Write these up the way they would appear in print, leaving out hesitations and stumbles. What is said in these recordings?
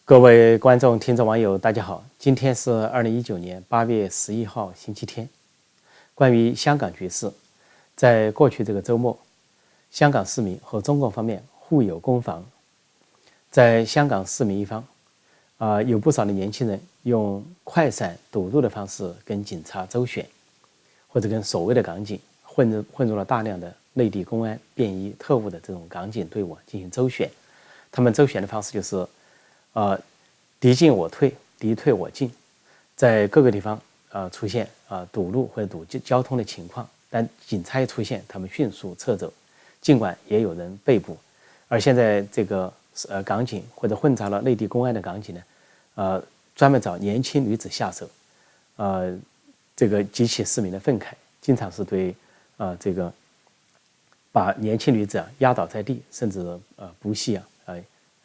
各位观众、听众、网友，大家好！今天是2019年8月11号，星期天。关于香港局势，在过去这个周末，香港市民和中共方面互有攻防。在香港市民一方，有不少的年轻人用快闪堵路的方式跟警察周旋，或者跟所谓的港警混入了大量的内地公安、便衣、特务的这种港警队伍进行周旋。他们周旋的方式就是，敌进我退，敌退我进，在各个地方出现堵路或者堵交通的情况，但警察一出现，他们迅速撤走，尽管也有人被捕。而现在这个港警或者混杂了内地公安的港警呢，专门找年轻女子下手，这个激起市民的愤慨，经常是对这个把年轻女子压倒在地，甚至不惜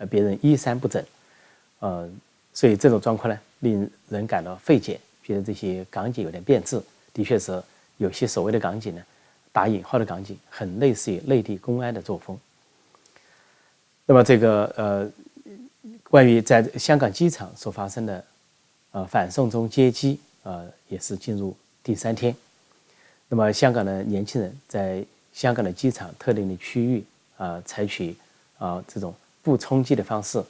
别人衣衫不整。所以这种状况呢，令人感到费解，觉得这些港警有点变质。的确是有些所谓的港警呢，打引号的港警，很类似于内地公安的作风。那么这个关于在香港机场所发生的反送中接机也是进入第3天。那么香港的年轻人在香港的机场特定的区域采取这种不冲击的方式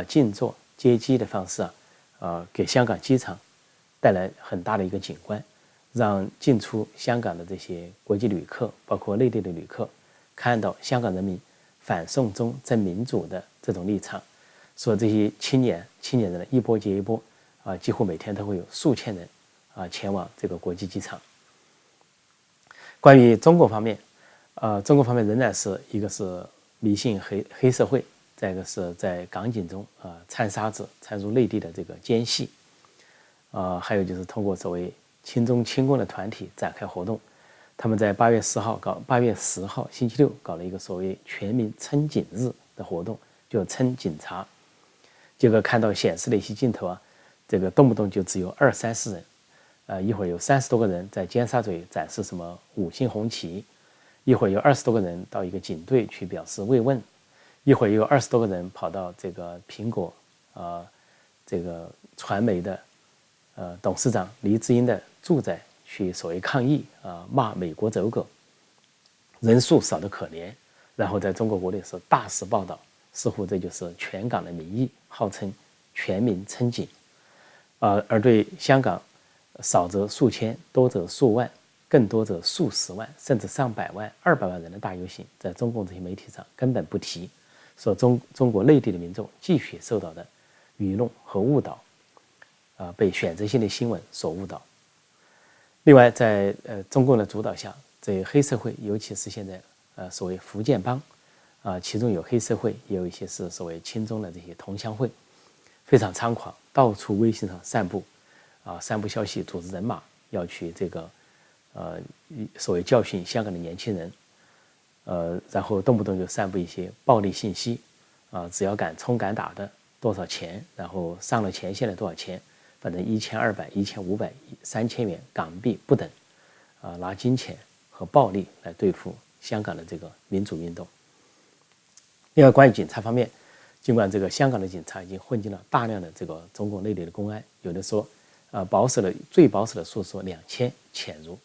静坐接机的方式给香港机场带来很大的一个景观，让进出香港的这些国际旅客，包括内地的旅客，看到香港人民反送中争民主的这种立场。说这些青年人一波接一波几乎每天都会有数千人前往这个国际机场。关于中国方面，中国方面仍然是一个是迷信黑社会，再一个是在港警中掺沙子，掺入内地的这个奸细，还有就是通过所谓亲中亲共的团体展开活动。他们在8月10号星期六搞了一个所谓全民称警日的活动，就称警察。结果看到显示的一些镜头这个动不动就只有20-30人，一会儿有30多个人在尖沙咀展示什么5星红旗，一会儿有20多个人到一个警队去表示慰问，一会儿又有20多个人跑到这个苹果这个传媒的董事长黎智英的住宅去所谓抗议骂美国走狗，人数少得可怜，然后在中国国内是大肆报道，似乎这就是全港的民意，号称全民称警，而对香港少则数千，多则数万，更多则数十万，甚至上百万、200万人的大游行，在中共这些媒体上根本不提，说中国内地的民众继续受到的愚弄和误导，被选择性的新闻所误导。另外，在中共的主导下，这黑社会，尤其是现在所谓福建帮其中有黑社会，也有一些是所谓亲中的这些同乡会，非常猖狂，到处微信上散布消息，组织人马要去这个所谓教训香港的年轻人，然后动不动就散布一些暴力信息只要敢冲敢打的多少钱，然后上了前线的多少钱，反正1200、1500、3000元港币不等拿金钱和暴力来对付香港的这个民主运动。另外，关于警察方面，尽管这个香港的警察已经混进了大量的这个中国内地的公安，有的说最保守的数字说2000潜入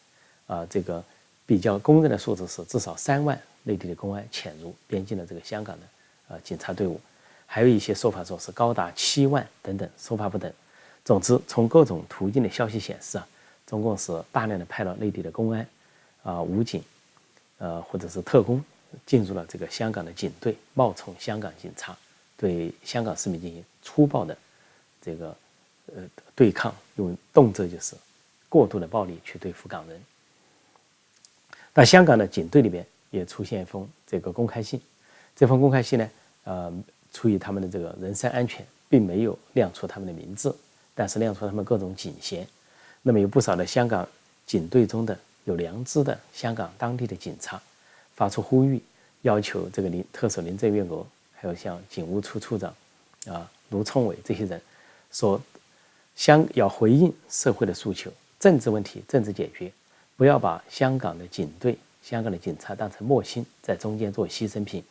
这个比较公认的数字是至少3万内地的公安潜入边境的这个香港的警察队伍，还有一些说法说是高达7万等等，说法不等。总之，从各种途径的消息显示中共是大量的派了内地的公安武警或者是特工进入了这个香港的警队，冒充香港警察，对香港市民进行粗暴的这个对抗，用动辄就是过度的暴力去对付港人。那香港的警队里边也出现一封这个公开信，这封公开信呢，出于他们的这个人身安全，并没有亮出他们的名字，但是亮出他们各种警衔。那么有不少的香港警队中的有良知的香港当地的警察发出呼吁，要求这个特首林郑月娥，还有像警务处处长卢聪伟这些人说，要回应社会的诉求，政治问题政治解决，不要把香港的警队、香港的警察当成磨心，在中间做牺牲品。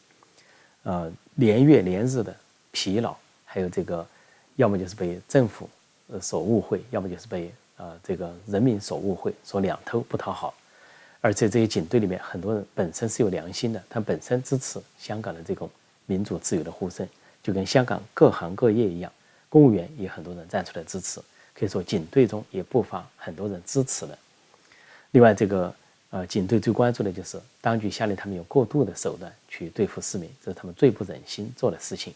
连月连日的疲劳，还有这个要么就是被政府所误会，要么就是被这个人民所误会，说两头不讨好。而且这些警队里面很多人本身是有良心的，他本身支持香港的这种民主自由的呼声，就跟香港各行各业一样，公务员也很多人站出来支持，可以说警队中也不乏很多人支持的。另外，这个警队最关注的就是当局下令他们用过度的手段去对付市民，这是他们最不忍心做的事情。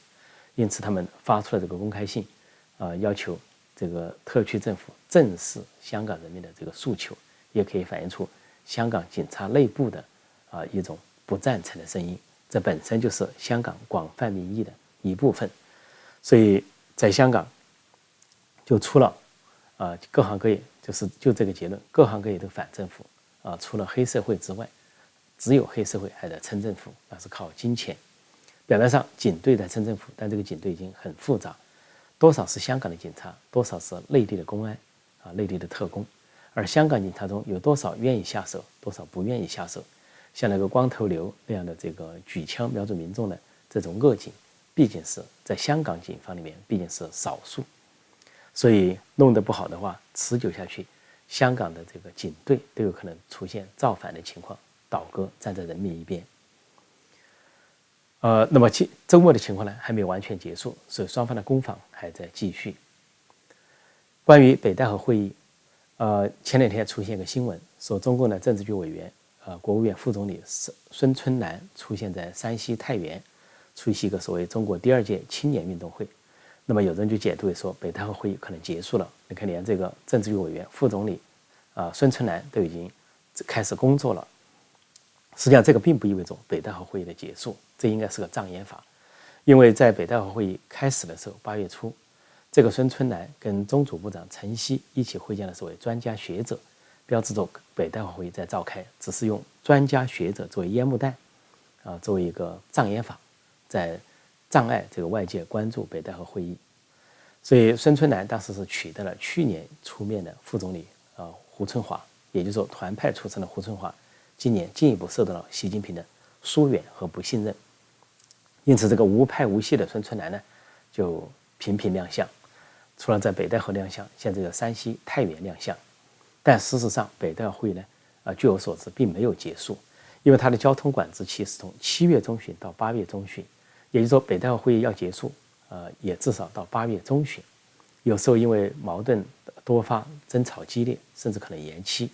因此，他们发出了这个公开信，要求这个特区政府正视香港人民的这个诉求，也可以反映出香港警察内部的一种不赞成的声音。这本身就是香港广泛民意的一部分。所以在香港就出了各行各业就这个结论，各行各业都反政府除了黑社会之外，只有黑社会还在撑政府，那是靠金钱。表面上警队在撑政府，但这个警队已经很复杂，多少是香港的警察，多少是内地的公安内地的特工，而香港警察中有多少愿意下手，多少不愿意下手。像那个光头刘那样的这个举枪瞄准民众的这种恶警，毕竟是在香港警方里面毕竟是少数，所以弄得不好的话，持久下去，香港的这个警队都有可能出现造反的情况，倒戈站在人民一边。那么周末的情况呢，还没有完全结束，所以双方的攻防还在继续。关于北戴河会议，前两天出现一个新闻，说中共的政治局委员，国务院副总理孙春兰出现在山西太原，出席一个所谓中国第2届青年运动会。那么有人就解读为说，北戴河会议可能结束了。你看，连这个政治局委员、副总理孙春兰都已经开始工作了。实际上，这个并不意味着北戴河会议的结束，这应该是个障眼法。因为在北戴河会议开始的时候，8月初，这个孙春兰跟中组部长陈希一起会见了所谓专家学者，标志着北戴河会议在召开，只是用专家学者作为烟幕弹，作为一个障眼法，在障碍这个外界关注北戴河会议。所以孙春兰当时是取代了去年出面的副总理胡春华，也就是说团派出身的胡春华，今年进一步受到了习近平的疏远和不信任。因此，这个无派无系的孙春兰呢，就频频亮相，除了在北戴河亮相，像这个山西太原亮相。但事实上，北戴河会议呢，据我所知并没有结束，因为它的交通管制期是从7月中旬到8月中旬，也就是说北戴河会议要结束，也至少到8月中旬。有时候因为矛盾多发，争吵激烈，甚至可能延期。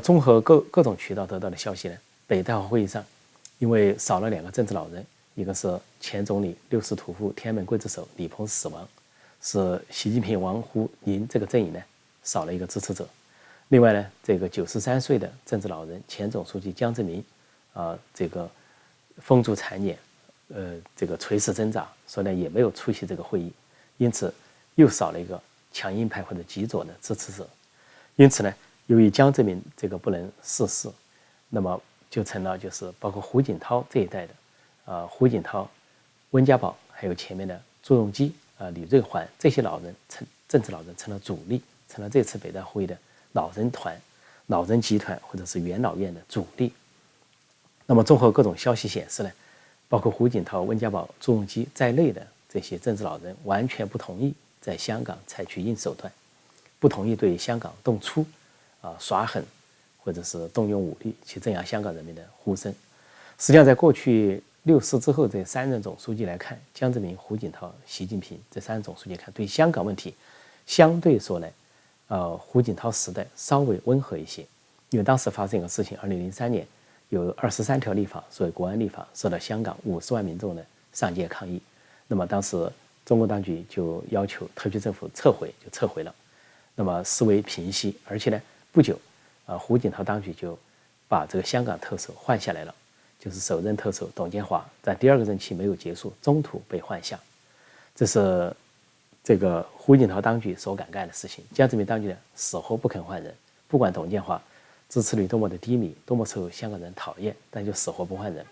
综合各种渠道得到的消息呢，北戴河会议上，因为少了2个政治老人，一个是前总理六世土父天安门刽子手李鹏死亡，是习近平、王沪宁这个阵营呢少了一个支持者。另外呢，这个93岁的政治老人前总书记江泽民，这个风烛残年，这个垂死挣扎，所以呢也没有出席这个会议，因此又少了一个强硬派或者极左的支持者。因此呢，由于江泽民这个不能逝世，那么就成了就是包括胡锦涛这一代的，胡锦涛、温家宝，还有前面的朱镕基、李瑞环这些政治老人成了主力，成了这次北戴河会议的老人集团或者是元老院的主力。那么综合各种消息显示呢，包括胡锦涛、温家宝、朱镕基在内的这些政治老人完全不同意在香港采取硬手段，不同意对香港动粗、耍狠，或者是动用武力去镇压香港人民的呼声。实际上，在过去6次之后，这3任总书记来看，江泽民、胡锦涛、习近平这3任总书记看，对香港问题相对说呢，胡锦涛时代稍微温和一些，因为当时发生一个事情，2003年有23条立法，所谓国安立法，受到香港50万民众的上街抗议。那么当时中国当局就要求特区政府撤回了，那么示威平息，而且呢不久，胡锦涛当局就把这个香港特首换下来了，就是首任特首董建华在第2个任期没有结束，中途被换下，这是这个胡锦涛当局所敢干的事情。江泽民当局呢死活不肯换人，不管董建华支持率多么的低迷，多么受香港人讨厌，但就死活不换人。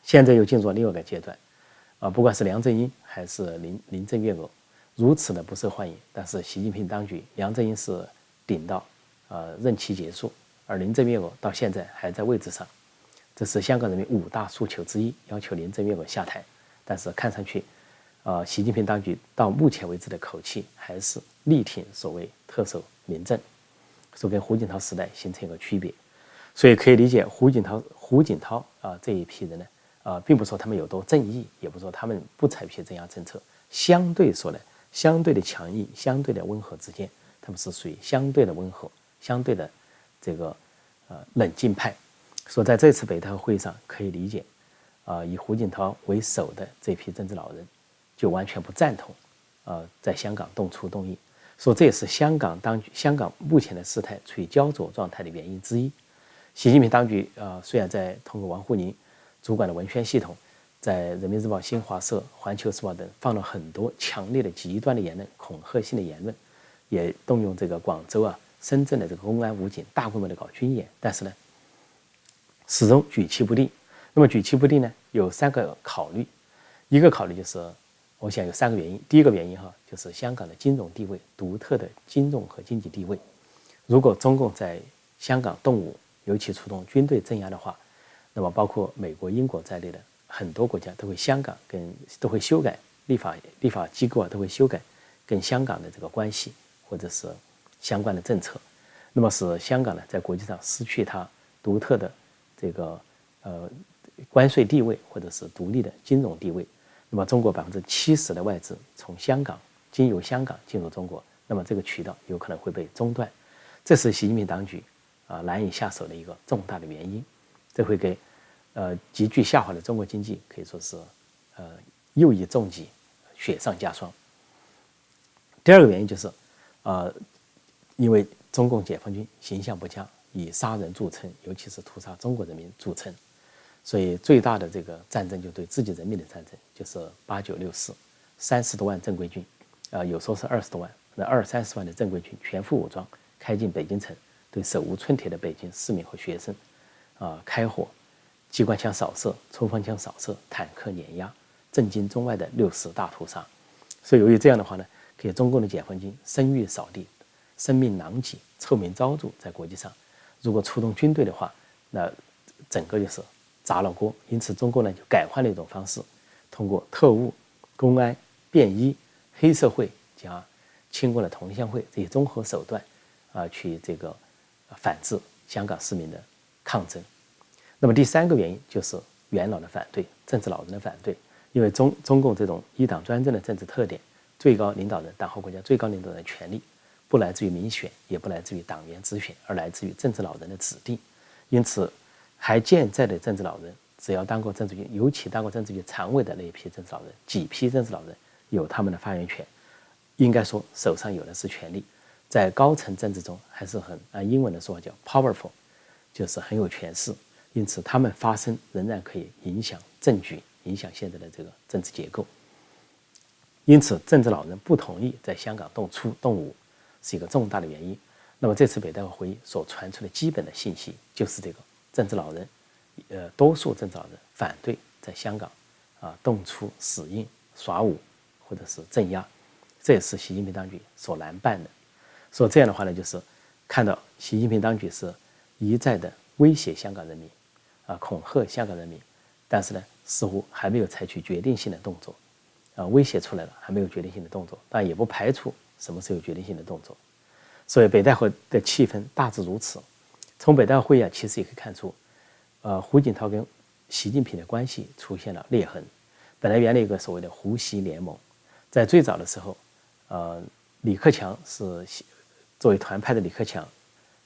现在又进入另外一个阶段，不管是梁振英还是林郑月娥，如此的不受欢迎，但是习近平当局，梁振英是顶到任期结束，而林郑月娥到现在还在位置上，这是香港人民5大诉求之一，要求林郑月娥下台。但是看上去，习近平当局到目前为止的口气还是力挺所谓特首临政，说跟胡锦涛时代形成一个区别。所以可以理解胡锦涛这一批人呢，并不说他们有多正义，也不说他们不采取镇压政策，相对说呢，相对的强硬，相对的温和之间，他们是属于相对的温和，相对的这个冷静派。说在这次北戴河会议上可以理解，以胡锦涛为首的这批政治老人就完全不赞同，在香港动粗动议，说这也是香港目前的事态处于焦灼状态的原因之一。习近平当局虽然在通过王沪宁主管的文宣系统，在人民日报、新华社、环球时报等放了很多强烈的极端的言论、恐吓性的言论，也动用这个广州深圳的这个公安武警大规模的搞军演，但是呢，始终举棋不定。那么举棋不定呢，有3个考虑，一个考虑就是我想有3个原因。第一个原因就是香港的金融地位，独特的金融和经济地位。如果中共在香港动武，尤其出动军队镇压的话，那么包括美国、英国在内的很多国家都会修改立法机构都会修改跟香港的这个关系或者是相关的政策，那么使香港呢在国际上失去它独特的这个关税地位或者是独立的金融地位。那么中国70%的外资从经由香港进入中国，那么这个渠道有可能会被中断，这是习近平当局难以下手的一个重大的原因，这会给急剧下滑的中国经济可以说是又一重击，雪上加霜。第二个原因就是因为中共解放军形象不佳，以杀人著称，尤其是屠杀中国人民著称，所以最大的这个战争就对自己人民的战争，就是8964，30多万正规军，有时候是20多万，那20-30万的正规军全副武装开进北京城，对手无寸铁的北京市民和学生开火，机关枪扫射、冲锋枪扫射、坦克碾压，震惊中外的60大屠杀。所以由于这样的话呢，给中共的解放军声誉扫地，声名狼藉，臭名昭著，在国际上，如果出动军队的话，那整个就是砸了锅。因此中共呢就改换了一种方式，通过特务、公安、便衣、黑社会加清官的同乡会这些综合手段去这个反制香港市民的抗争。那么第3个原因就是元老的反对，政治老人的反对。因为中共这种一党专政的政治特点，党和国家最高领导人的权力不来自于民选，也不来自于党员直选，而来自于政治老人的指定。因此还健在的政治老人，只要当过政治局，尤其当过政治局常委的那一批政治老人，几批政治老人有他们的发言权，应该说手上有的是权力，在高层政治中还是很按英文的说法叫 powerful， 就是很有权势。因此他们发声仍然可以影响政局，影响现在的这个政治结构。因此政治老人不同意在香港动武是一个重大的原因。那么这次北戴河会议所传出的基本的信息就是这个政治老人多数政治老人反对在香港动粗死硬耍武或者是镇压，这也是习近平当局所难办的。所以这样的话呢，就是看到习近平当局是一再的威胁香港人民恐吓香港人民，但是呢似乎还没有采取决定性的动作威胁出来了，还没有决定性的动作，但也不排除什么时候有决定性的动作。所以北戴河的气氛大致如此。从北戴河会议其实也可以看出胡锦涛跟习近平的关系出现了裂痕。本来原来有个所谓的胡习联盟，在最早的时候李克强是作为团派的李克强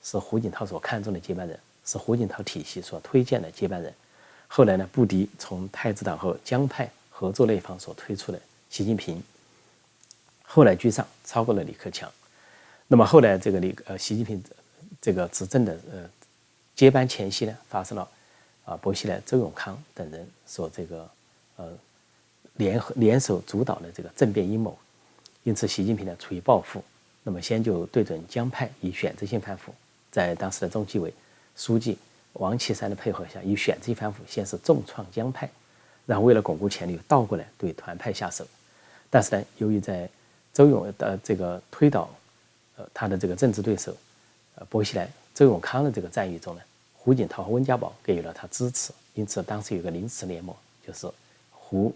是胡锦涛所看重的接班人，是胡锦涛体系所推荐的接班人。后来呢，不敌从太子党和江派合作那一方所推出的习近平，后来居上，超过了李克强。那么后来这个习近平这个执政的接班前夕呢，发生了薄熙来、周永康等人所这个联手主导的这个政变阴谋。因此习近平呢出于报复，那么先就对准江派以选择性反腐，在当时的中纪委书记王岐山的配合下，以选择性反腐先是重创江派，然后为了巩固权力倒过来对团派下手。但是呢，由于在周永的这个推倒他的这个政治对手薄熙来、周永康的这个战役中呢，胡锦涛和温家宝给予了他支持，因此当时有一个临时联盟，就是胡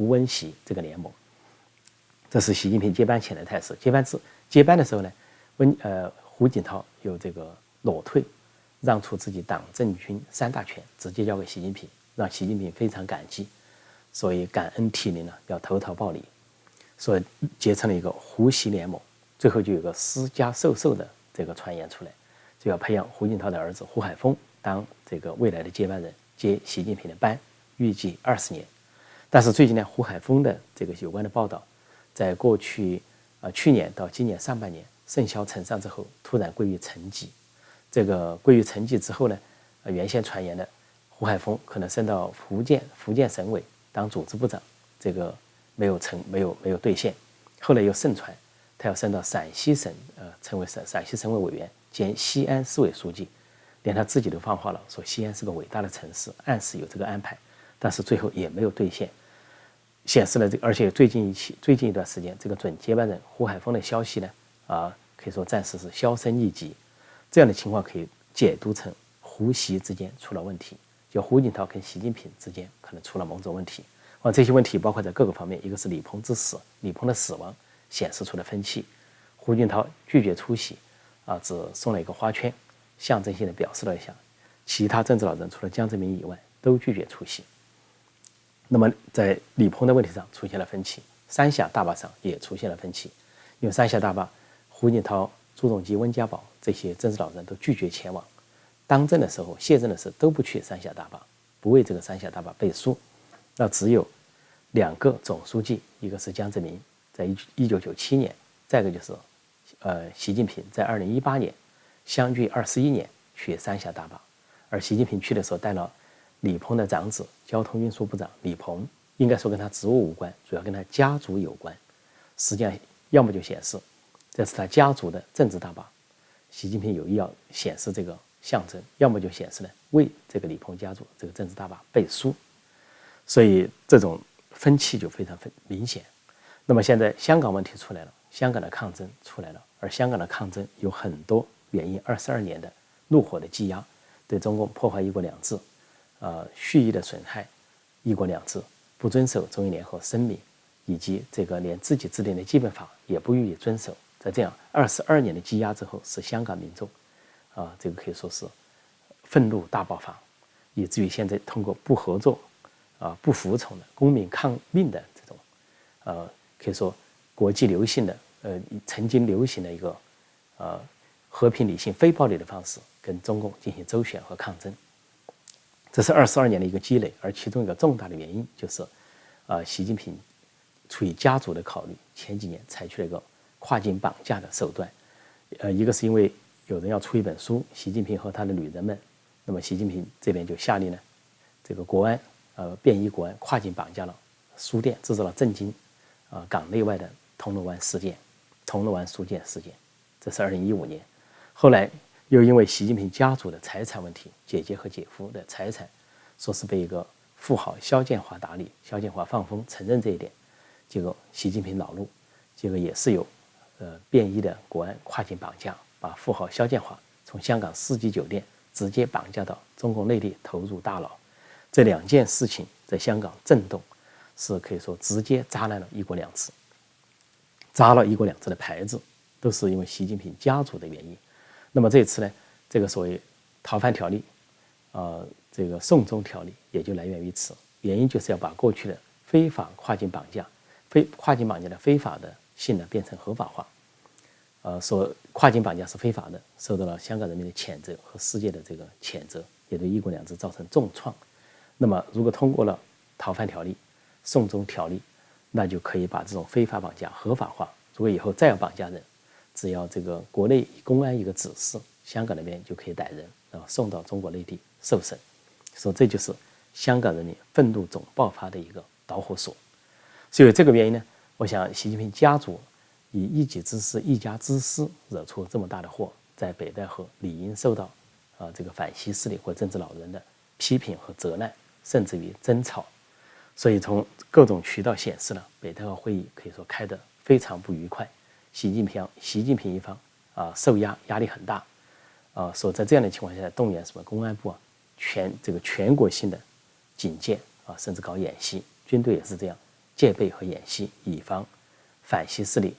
温习这个联盟。这是习近平接班前的态势。接班的时候呢，胡锦涛有这个裸退，让出自己党政军3大权，直接交给习近平，让习近平非常感激，所以感恩涕零要投桃报李，所以结成了一个胡习联盟。最后就有个私家授受的这个传言出来，就要培养胡锦涛的儿子胡海峰当这个未来的接班人，接习近平的班，预计20年。但是最近呢，胡海峰的这个有关的报道，在过去去年到今年上半年甚嚣尘上之后，突然归于沉寂。这个归于沉寂之后呢，原先传言的胡海峰可能升到福建省委当组织部长，这个没有兑现。后来又盛传他要升到陕西省，成为陕西省委委员兼西安市委书记，连他自己都放话了，说西安是个伟大的城市，暗示有这个安排，但是最后也没有兑现。显示了而且最近一段时间，这个准接班人胡海峰的消息呢，可以说暂时是销声匿迹。这样的情况可以解读成胡习之间出了问题，就胡锦涛跟习近平之间可能出了某种问题。这些问题包括在各个方面，一个是李鹏之死，李鹏的死亡显示出了分歧，胡锦涛拒绝出席，只送了一个花圈，象征性的表示了一下。其他政治老人除了江泽民以外都拒绝出席。那么在李鹏的问题上出现了分歧，三峡大坝上也出现了分歧，因为三峡大坝，胡锦涛、朱镕基、温家宝这些政治老人都拒绝前往，当政的时候、卸任的时候都不去三峡大坝，不为这个三峡大坝背书。那只有2个总书记，一个是江泽民，在1997年，再一个就是习近平在2018年，相距21年去三峡大坝，而习近平去的时候带了李鹏的长子，交通运输部长李鹏，应该说跟他职务无关，主要跟他家族有关。实际上，要么就显示这是他家族的政治大坝，习近平有意要显示这个象征；要么就显示呢为这个李鹏家族这个政治大坝背书。所以这种分歧就非常明显。那么现在香港问题出来了，香港的抗争出来了，而香港的抗争有很多原因，22年的怒火的积压，对中共破坏一国两制，蓄意的损害一国两制，不遵守中英联合声明，以及这个连自己制定的基本法也不予以遵守，在这样22年的积压之后，使香港民众这个可以说是愤怒大爆发，以至于现在通过不合作不服从的公民抗命的这种可以说国际流行的曾经流行的一个和平理性非暴力的方式跟中共进行周旋和抗争。这是22年的一个积累，而其中一个重大的原因就是习近平出于家族的考虑，前几年采取了一个跨境绑架的手段。一个是因为有人要出一本书，习近平和他的女人们，那么习近平这边就下令呢，这个国安便衣国安跨境绑架了书店，制造了震惊港内外的铜锣湾书店事件。这是2015年。后来又因为习近平家族的财产问题，姐姐和姐夫的财产说是被一个富豪肖建华打理，肖建华放风承认这一点，结果习近平恼怒，结果也是有便衣的国安跨境绑架，把富豪肖建华从香港4级酒店直接绑架到中共内地投入大牢。这2件事情在香港震动，是可以说直接砸烂了一国两制，砸了一国两制的牌子，都是因为习近平家族的原因。那么这次呢，这个所谓逃犯条例，这个送中条例也就来源于此，原因就是要把过去的非法跨境绑架的非法的性呢变成合法化。说跨境绑架是非法的，受到了香港人民的谴责和世界的这个谴责，也对一国两制造成重创。那么如果通过了逃犯条例、送中条例，那就可以把这种非法绑架合法化。如果以后再要绑架人，只要这个国内公安一个指示，香港那边就可以逮人，然后送到中国内地受审。说这就是香港人民愤怒总爆发的一个导火索。所以这个原因呢，我想习近平家族以一己之私、一家之私惹出这么大的祸，在北戴河理应受到这个反西势力或政治老人的批评和责难，甚至于争吵。所以从各种渠道显示了，北戴河会议可以说开得非常不愉快。习近平一方受压力很大，所以在这样的情况下动员什么公安部全国性的警戒甚至搞演习，军队也是这样戒备和演习，以防反西势力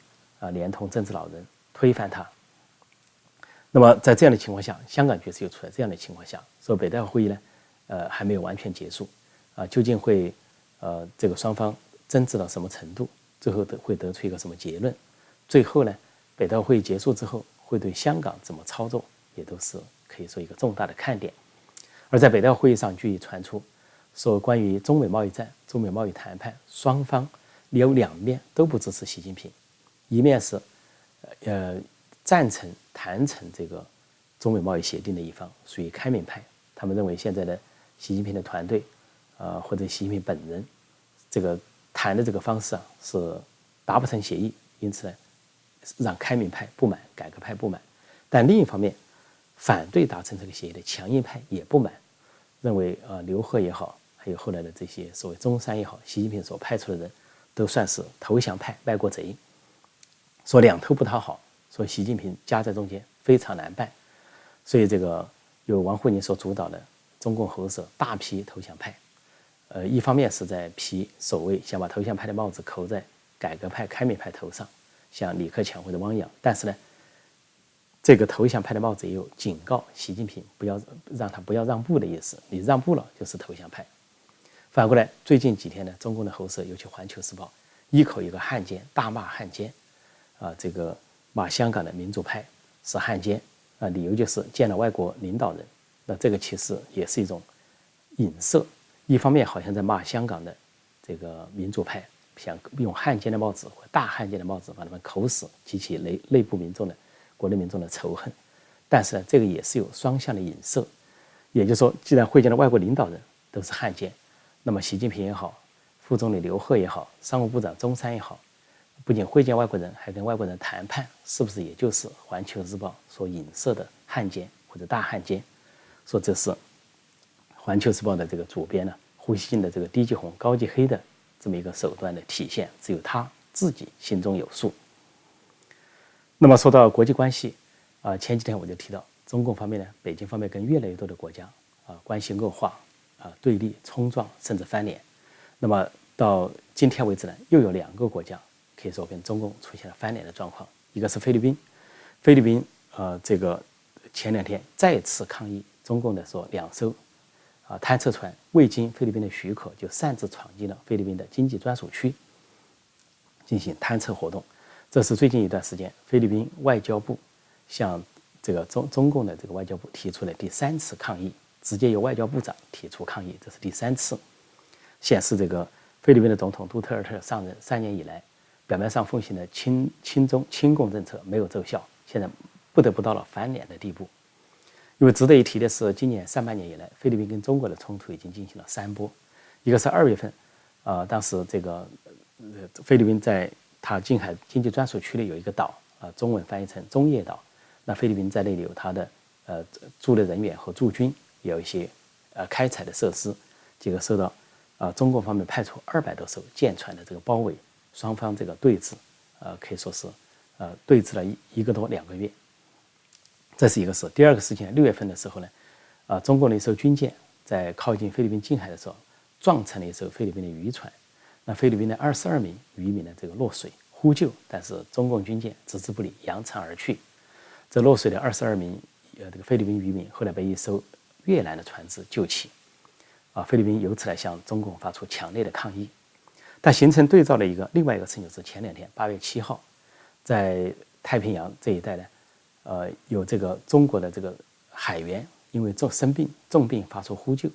连同政治老人推翻他。那么在这样的情况下，香港局势又处在这样的情况下，说北戴河会议呢，还没有完全结束，究竟会这个双方争执到什么程度，最后会得出一个什么结论？最后呢，北戴河会议结束之后，会对香港怎么操作，也都是可以说一个重大的看点。而在北戴河会议上，据传出说，关于中美贸易战、中美贸易谈判，双方有两面都不支持习近平，一面是赞成谈成这个中美贸易协定的一方，属于开明派，他们认为现在的习近平的团队或者习近平本人这个谈的这个方式是达不成协议，因此呢让开明派不满，改革派不满。但另一方面，反对达成这个协议的强硬派也不满，认为刘鹤也好，还有后来的这些所谓中山也好，习近平所派出的人都算是投降派、卖国贼，说两头不讨好，说习近平夹在中间非常难办。所以这个由王沪宁所主导的中共喉舌大批投降派，一方面是在批守卫，想把投降派的帽子扣在改革派、开明派头上，像李克强或者汪洋，但是呢，这个投降派的帽子也有警告习近平不要让步的意思，你让步了就是投降派。反过来，最近几天呢，中共的喉舌，尤其《环球时报》，一口一个汉奸，大骂汉奸，这个骂香港的民主派是汉奸，理由就是见了外国领导人。那这个其实也是一种影射，一方面好像在骂香港的这个民主派，想用汉奸的帽子或大汉奸的帽子把他们扣死，激起内部民众的国内民众的仇恨。但是呢，这个也是有双向的影射，也就是说，既然会见的外国领导人都是汉奸，那么习近平也好，副总理刘鹤也好，商务部长钟山也好，不仅会见外国人，还跟外国人谈判，是不是也就是《环球日报》所影射的汉奸或者大汉奸？说这是《环球时报》的这个主编呢，胡锡进的这个低级红高级黑的这么一个手段的体现，只有他自己心中有数。那么说到国际关系前几天我就提到，中共方面呢，北京方面跟越来越多的国家关系恶化对立、冲撞，甚至翻脸。那么到今天为止呢，又有2个国家可以说跟中共出现了翻脸的状况，一个是菲律宾，菲律宾这个前2天再次抗议中共的说2艘探测船未经菲律宾的许可就擅自闯进了菲律宾的经济专属区进行探测活动。这是最近一段时间菲律宾外交部向这个中共的这个外交部提出了第3次抗议，直接由外交部长提出抗议，这是第3次，显示这个菲律宾的总统杜特尔特上任3年以来，表面上奉行的亲共政策没有奏效，现在不得不到了翻脸的地步。因为值得一提的是，今年上半年以来，菲律宾跟中国的冲突已经进行了3波。一个是2月份，当时这个菲律宾在它近海经济专属区里有一个岛，中文翻译成中业岛。那菲律宾在那里有它的驻的人员和驻军，也有一些开采的设施，结果受到中共方面派出200多艘舰船的这个包围，双方这个对峙，可以说是对峙了1个多2个月。这是一个事。第二个事情，6月份的时候呢，中共的一艘军舰在靠近菲律宾近海的时候，撞沉了一艘菲律宾的渔船。那菲律宾的22名渔民呢，这个落水呼救，但是中共军舰置之不理，扬长而去。这落水的22名这个菲律宾渔民后来被一艘越南的船只救起。菲律宾由此来向中共发出强烈的抗议。但形成对照的另外一个事情是前2天8月7号，在太平洋这一带呢。有这个中国的这个海员因为重病发出呼救，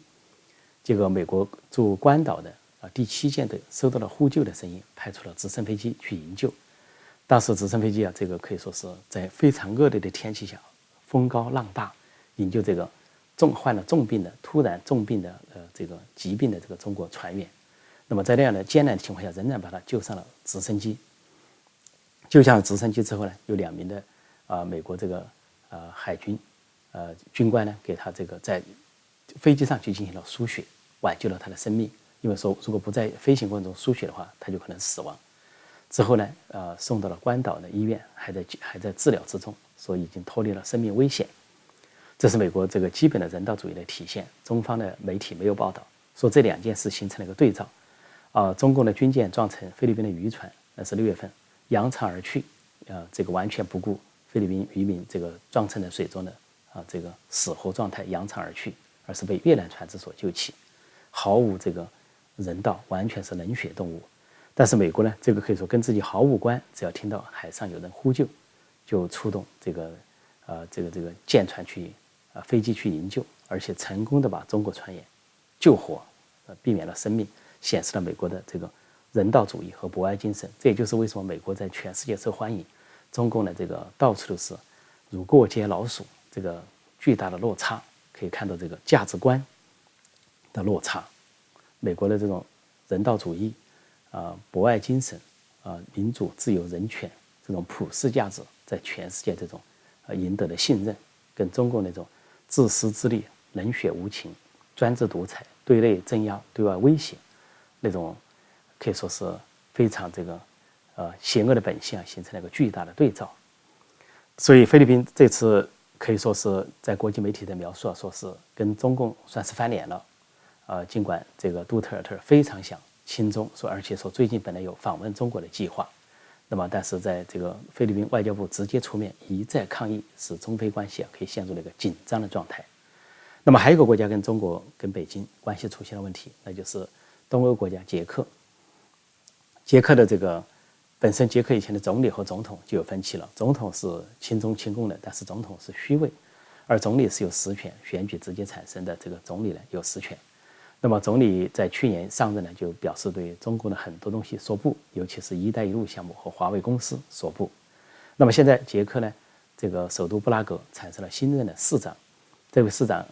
结果美国驻关岛的第7舰队收到了呼救的声音，派出了直升飞机去营救。当时直升飞机这个可以说是在非常恶劣的天气下，风高浪大，营救这个患了突然重病的这个疾病的这个中国船员。那么在那样的艰难的情况下，仍然把他救上了直升机。救上了直升机之后呢，有2名的美国这个海军军官呢，给他这个在飞机上去进行了输血，挽救了他的生命。因为说如果不在飞行过程中输血的话，他就可能死亡。之后呢，送到了关岛的医院，还在治疗之中，说已经脱离了生命危险。这是美国这个基本的人道主义的体现。中方的媒体没有报道，说这2件事形成了一个对照。中共的军舰撞沉菲律宾的渔船，那是6月份。扬长而去，这个完全不顾菲律宾渔民这个撞沉在水中的这个死活状态扬长而去，而是被越南船只所救起，毫无这个人道，完全是冷血动物。但是美国呢，这个可以说跟自己毫无关，只要听到海上有人呼救，就出动这个舰船去飞机去营救，而且成功的把中国船员救活，避免了生命，显示了美国的这个人道主义和博爱精神。这也就是为什么美国在全世界受欢迎，中共的这个到处都是如过街老鼠，这个巨大的落差，可以看到这个价值观的落差。美国的这种人道主义博爱精神民主、自由、人权这种普世价值，在全世界这种赢得的信任，跟中共那种自私自利、冷血无情、专制独裁、对内镇压、对外威胁那种，可以说是非常这个邪恶的本性形成了一个巨大的对照。所以菲律宾这次可以说是在国际媒体的描述说是跟中共算是翻脸了。尽管这个杜特尔特非常想亲中，而且说最近本来有访问中国的计划，那么但是在这个菲律宾外交部直接出面一再抗议，使中菲关系可以陷入了一个紧张的状态。那么还有一个国家跟中国跟北京关系出现了问题，那就是东欧国家捷克。捷克的这个本身捷克以前的总理和总统就有分歧了，总统是亲中亲共的，但是总统是虚位，而总理是有实权，选举直接产生的，这个总理呢有实权。那么总理在去年上任呢，就表示对中国的很多东西说不，尤其是一带一路项目和华为公司说不。那么现在捷克呢，这个首都布拉格产生了新任的市长，这位市长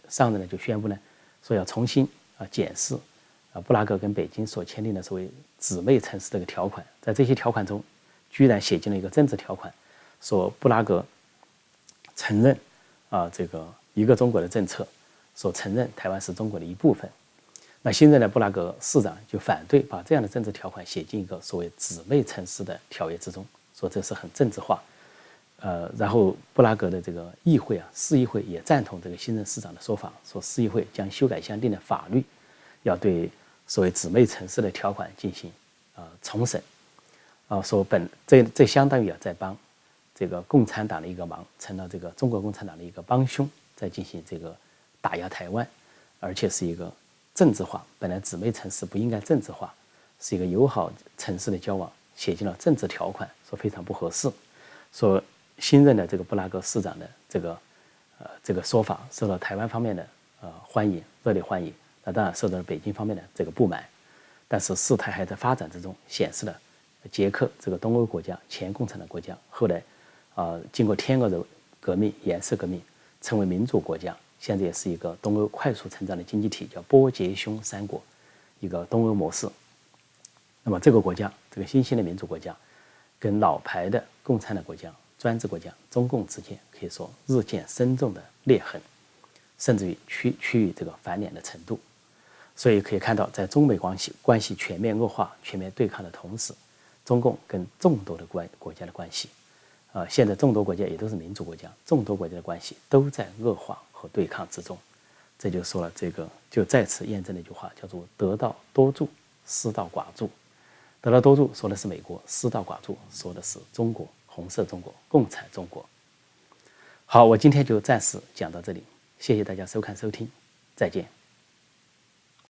上任呢就宣布呢，说要重新检视布拉格跟北京所签订的所谓姊妹城市这个条款，在这些条款中，居然写进了一个政治条款，说布拉格承认这个一个中国的政策。所承认台湾是中国的一部分，那新任的布拉格市长就反对把这样的政治条款写进一个所谓姊妹城市的条约之中，说这是很政治化。然后布拉格的这个议会市议会也赞同这个新任市长的说法，说市议会将修改相应的法律，要对所谓姊妹城市的条款进行重审。说这相当于在帮这个共产党的一个忙，成了这个中国共产党的一个帮凶，在进行这个打压台湾，而且是一个政治化。本来姊妹城市不应该政治化，是一个友好城市的交往，写进了政治条款，说非常不合适。说新任的这个布拉格市长的这个说法受到台湾方面的欢迎，热烈欢迎。那当然受到了北京方面的这个不满。但是事态还在发展之中，显示了捷克这个东欧国家前共产党国家，后来经过天鹅的革命、颜色革命，成为民主国家。现在也是一个东欧快速成长的经济体，叫波捷匈三国，一个东欧模式。那么这个国家，这个新兴的民主国家，跟老牌的共产党国家、专制国家中共之间，可以说日渐深重的裂痕，甚至于趋于这个翻脸的程度。所以可以看到，在中美关系全面恶化、全面对抗的同时，中共跟众多的国家的关系，现在众多国家也都是民主国家，众多国家的关系都在恶化和对抗之中。这就说了，这个就再次验证了一句话，叫做得道多助，失道寡助。得道多助说的是美国，失道寡助说的是中国，红色中国，共产中国。好，我今天就暂时讲到这里，谢谢大家收看收听，再见。